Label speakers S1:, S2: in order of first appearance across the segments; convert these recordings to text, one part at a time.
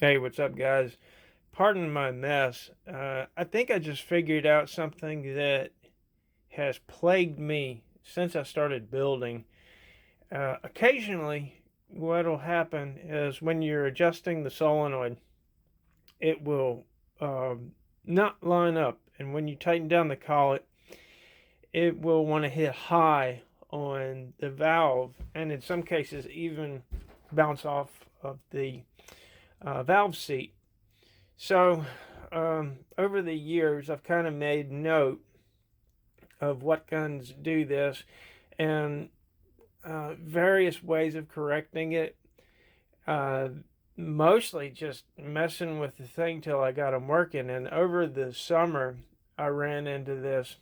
S1: Hey, what's up, guys? Pardon my mess. I think I just figured out something that has plagued me since I started building. Occasionally, what'll happen is when you're adjusting the solenoid, it will not line up. And when you tighten down the collet, it will want to hit high on the valve, and in some cases, even bounce off of the valve seat. So, over the years, I've kind of made note of what guns do this and various ways of correcting it. Uh, Mostly just messing with the thing till I got them working. And over the summer, I ran into this.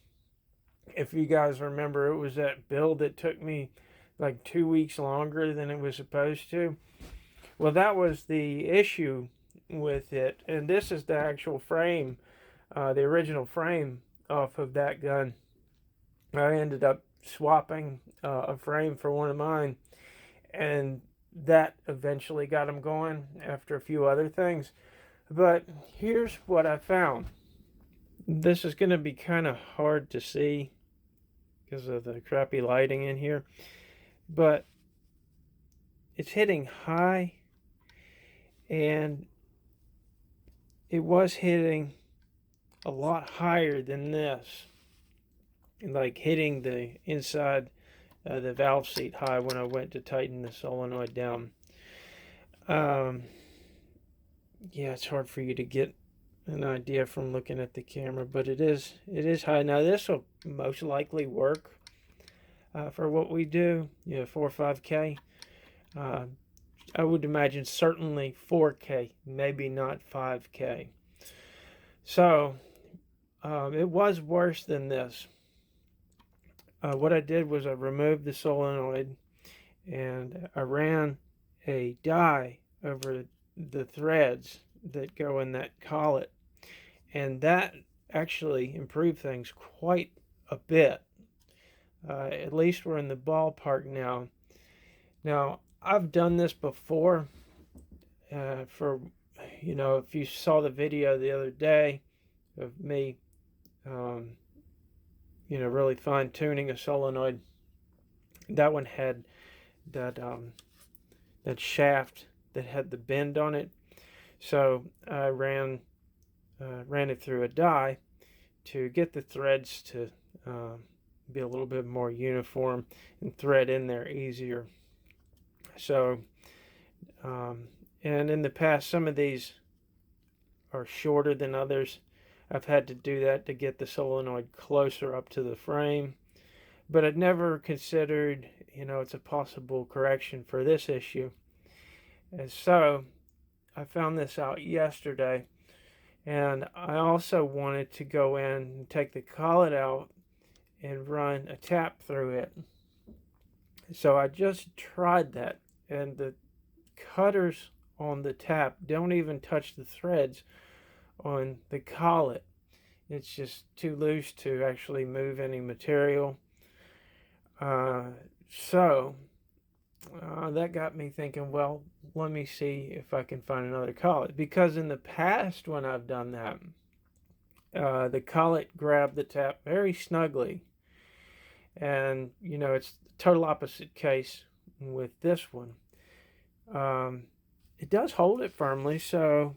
S1: If you guys remember, it was that build that took me like 2 weeks longer than it was supposed to. Well, that was the issue with it. And this is the actual frame, the original frame off of that gun. I ended up swapping a frame for one of mine, and that eventually got them going after a few other things. But here's what I found. This is going to be kind of hard to see because of the crappy lighting in here, but it's hitting high, and it was hitting a lot higher than this, like hitting the inside the valve seat high when I went to tighten the solenoid down. Um, yeah, it's hard for you to get an idea from looking at the camera, but it is high. Now this will most likely work for what we do. 4 or 5K. Uh, I would imagine certainly 4K, maybe not 5K. So it was worse than this. What I did was I removed the solenoid and I ran a die over the threads that go in that collet, and that actually improved things quite a bit. At least we're in the ballpark now. Now, I've done this before for, if you saw the video the other day of me, um, really fine tuning a solenoid. That one had that that shaft that had the bend on it. So I ran it through a die to get the threads to be a little bit more uniform and thread in there easier. So, and in the past, some of these are shorter than others. I've had to do that to get the solenoid closer up to the frame, but I'd never considered, it's a possible correction for this issue. And so I found this out yesterday, and I also wanted to go in and take the collet out and run a tap through it. So I just tried that, and the cutters on the tap don't even touch the threads on the collet. It's just too loose to actually move any material. So that got me thinking, well, let me see if I can find another collet. Because in the past, when I've done that, the collet grabbed the tap very snugly. And, it's the total opposite case with this one. It does hold it firmly, so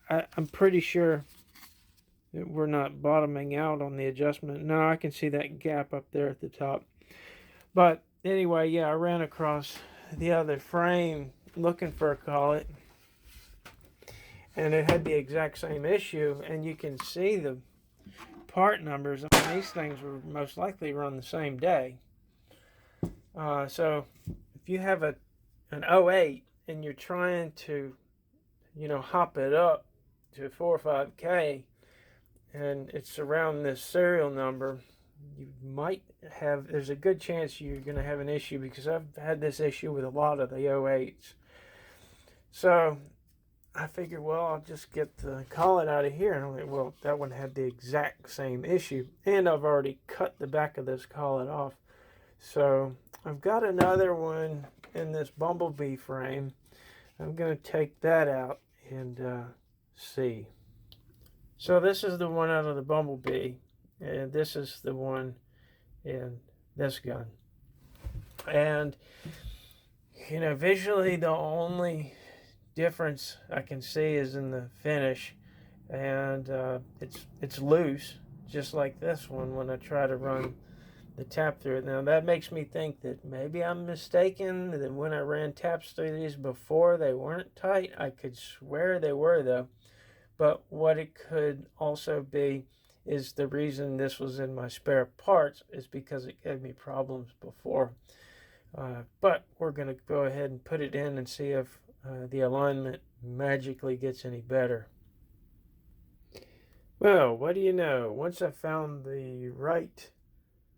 S1: I'm pretty sure that we're not bottoming out on the adjustment. No, I can see that gap up there at the top. But anyway, yeah, I ran across the other frame looking for a collet, and it had the exact same issue, and you can see the part numbers. I mean, these things were most likely run the same day. So if you have an '08 and you're trying to, hop it up to 4 or 5K, and it's around this serial number, you might have, there's a good chance you're going to have an issue, because I've had this issue with a lot of the '08s. So I figured, well, I'll just get the collet out of here. And I'm like, well, that one had the exact same issue, and I've already cut the back of this collet off. So I've got another one in this Bumblebee frame. I'm going to take that out and see. So this is the one out of the Bumblebee, and this is the one in this gun. And visually the only difference I can see is in the finish, and it's loose, just like this one when I try to run the tap through it. Now that makes me think that maybe I'm mistaken, that when I ran taps through these before they weren't tight. I could swear they were though. But what it could also be is the reason this was in my spare parts is because it gave me problems before. But we're going to go ahead and put it in and see if the alignment magically gets any better. Well, what do you know? Once I found the right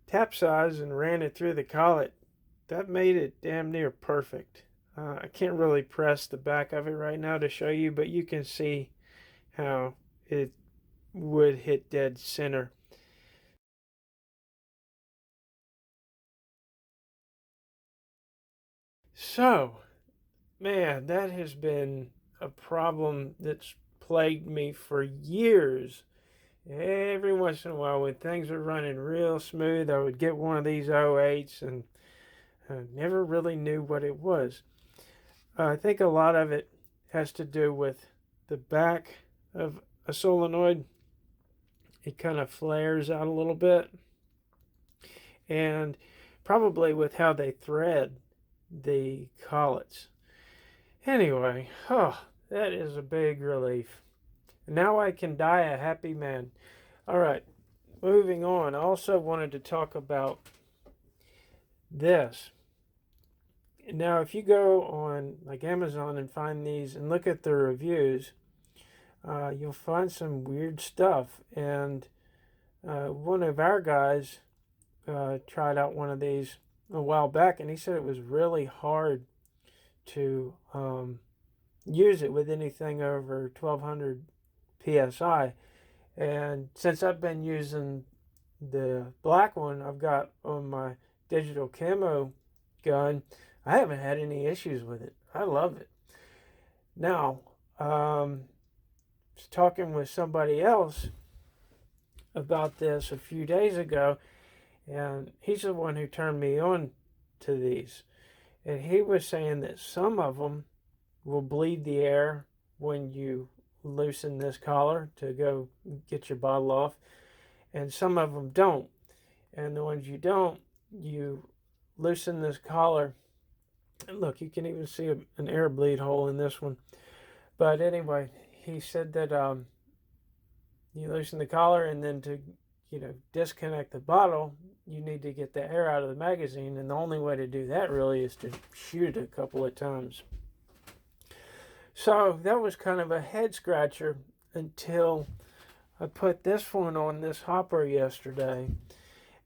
S1: tap size and ran it through the collet, that made it damn near perfect. I can't really press the back of it right now to show you, but you can see how it would hit dead center. So, man, that has been a problem that's plagued me for years. Every once in a while, when things are running real smooth, I would get one of these 08s and I never really knew what it was. I think a lot of it has to do with the back of a solenoid. It kind of flares out a little bit, and probably with how they thread the collets. Anyway, that is a big relief. Now I can die a happy man. All right, moving on. I also wanted to talk about this. Now, if you go on like Amazon and find these and look at the reviews, you'll find some weird stuff. And one of our guys tried out one of these a while back, and he said it was really hard to use it with anything over 1200 psi. And since I've been using the black one I've got on my digital camo gun, I haven't had any issues with it. I love it. Now, I was talking with somebody else about this a few days ago, and he's the one who turned me on to these. And he was saying that some of them will bleed the air when you loosen this collar to go get your bottle off, and some of them don't. And the ones you don't, you loosen this collar. And look, you can even see an air bleed hole in this one. But anyway, he said that you loosen the collar, and then to disconnect the bottle, you need to get the air out of the magazine, and the only way to do that really is to shoot it a couple of times. So that was kind of a head scratcher until I put this one on this hopper yesterday.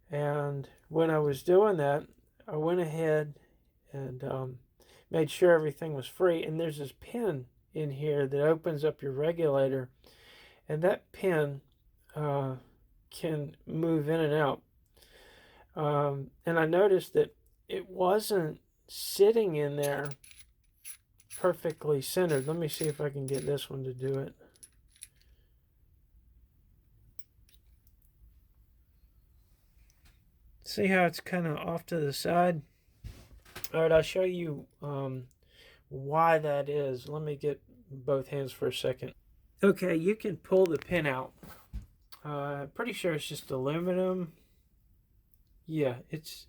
S1: And when I was doing that, I went ahead and made sure everything was free. And there's this pin in here that opens up your regulator, and that pin can move in and out. And I noticed that it wasn't sitting in there perfectly centered. Let me see if I can get this one to do it. See how it's kind of off to the side? All right, I'll show you why that is. Let me get both hands for a second. Okay, you can pull the pin out. Pretty sure it's just aluminum. Yeah, is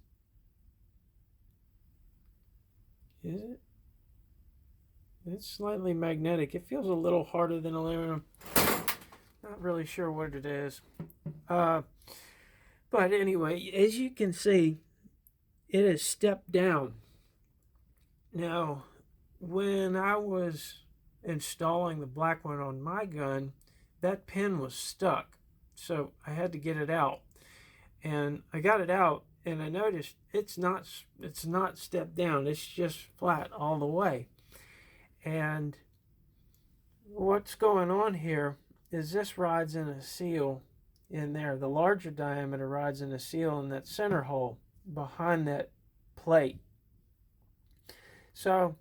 S1: it? It's slightly magnetic. It feels a little harder than aluminum. Not really sure what it is. But anyway, as you can see, it has stepped down. Now, when I was installing the black one on my gun, that pin was stuck. So I had to get it out. And I got it out, and I noticed it's not stepped down. It's just flat all the way. And what's going on here is this rides in a seal in there. The larger diameter rides in a seal in that center hole behind that plate. So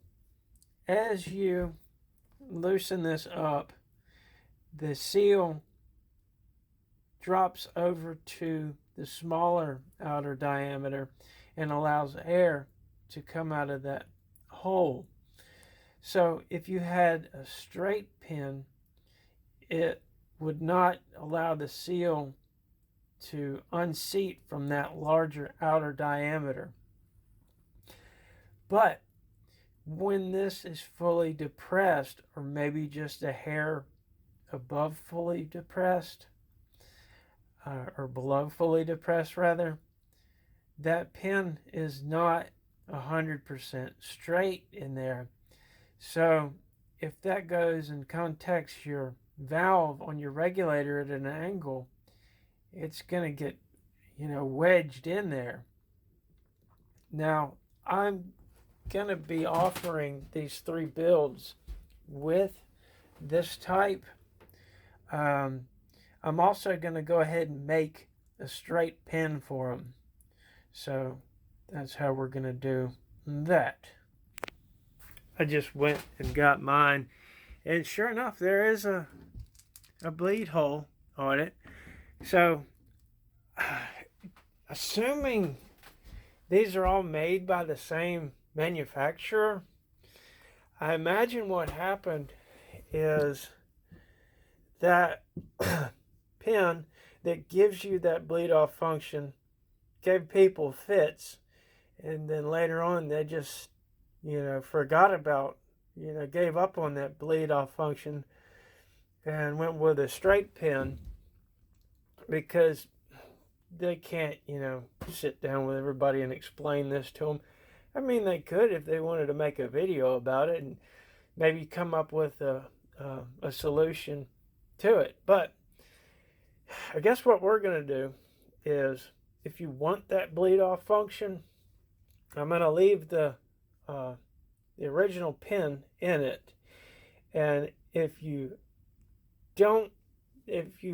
S1: as you loosen this up, the seal drops over to the smaller outer diameter and allows air to come out of that hole. So if you had a straight pin, it would not allow the seal to unseat from that larger outer diameter. But when this is fully depressed, or maybe just a hair above fully depressed, or below fully depressed rather, that pin is not 100% straight in there. So if that goes and contacts your valve on your regulator at an angle, it's going to get, wedged in there. Now, I'm going to be offering these 3 builds with this type. I'm also going to go ahead and make a straight pin for them. So that's how we're going to do that. I just went and got mine, and sure enough, there is a bleed hole on it. So, assuming these are all made by the same manufacturer, I imagine what happened is that pin that gives you that bleed off function gave people fits, and then later on they just forgot about, gave up on that bleed off function and went with a straight pin because they can't, sit down with everybody and explain this to them. I mean, they could if they wanted to make a video about it and maybe come up with a solution to it. But I guess what we're going to do is, if you want that bleed off function, I'm going to leave the original pin in it. And if you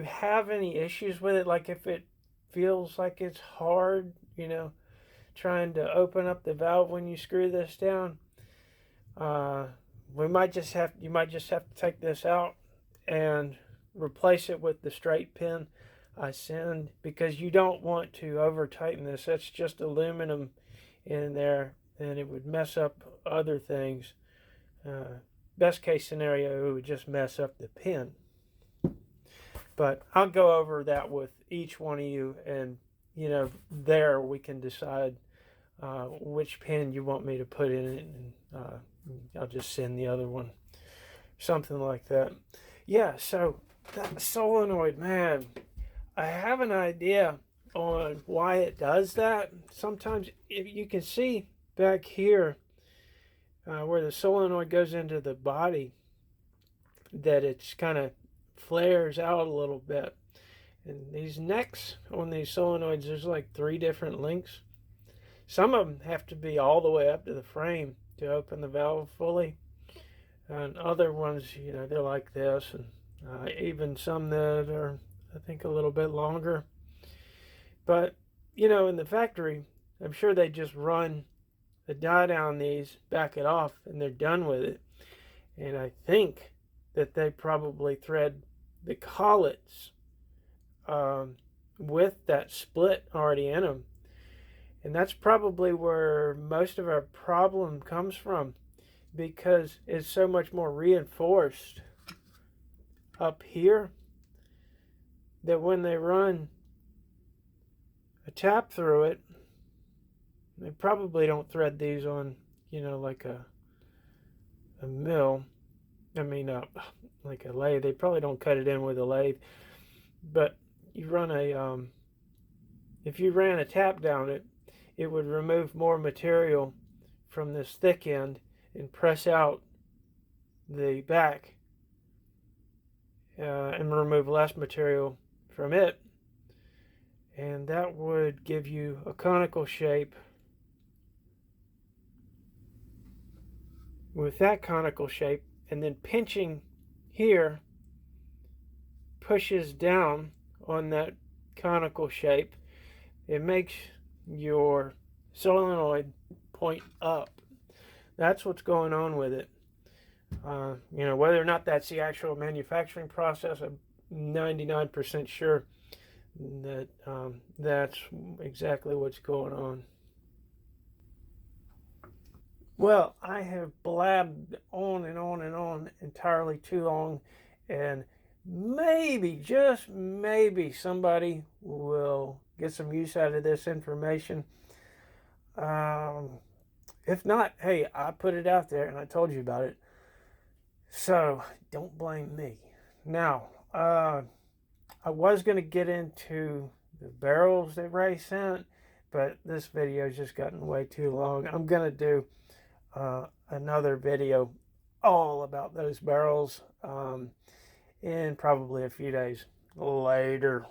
S1: have any issues with it, like if it feels like it's hard, trying to open up the valve when you screw this down, you might just have to take this out and replace it with the straight pin I send, because you don't want to over tighten this. That's just aluminum in there, and it would mess up other things. Best case scenario, it would just mess up the pin. But I'll go over that with each one of you, and there we can decide which pin you want me to put in it, and I'll just send the other one, something like that. Yeah, so that solenoid, man, I have an idea on why it does that. Sometimes, if you can see back here where the solenoid goes into the body, that it's kind of flares out a little bit. And these necks on these solenoids, there's like 3 different lengths. Some of them have to be all the way up to the frame to open the valve fully, and other ones, they're like this, and even some that are, I think, a little bit longer. But in the factory, I'm sure they just run a die down these, back it off, and they're done with it. And I think that they probably thread the collets with that split already in them. And that's probably where most of our problem comes from, because it's so much more reinforced up here that when they run a tap through it, they probably don't thread these on, like a mill. I mean, like a lathe. They probably don't cut it in with a lathe. But you run if you ran a tap down it, it would remove more material from this thick end and press out the back and remove less material from it. And that would give you a conical shape. With that conical shape, and then pinching here pushes down on that conical shape, it makes your solenoid point up. That's what's going on with it. Whether or not that's the actual manufacturing process, I'm 99% sure that that's exactly what's going on. Well, I have blabbed on and on and on entirely too long, and maybe, just maybe, somebody will get some use out of this information. Um, if not, hey, I put it out there and I told you about it, so don't blame me. Now, I was going to get into the barrels that Ray sent, but this video's just gotten way too long. I'm going to do another video all about those barrels in probably a few days later.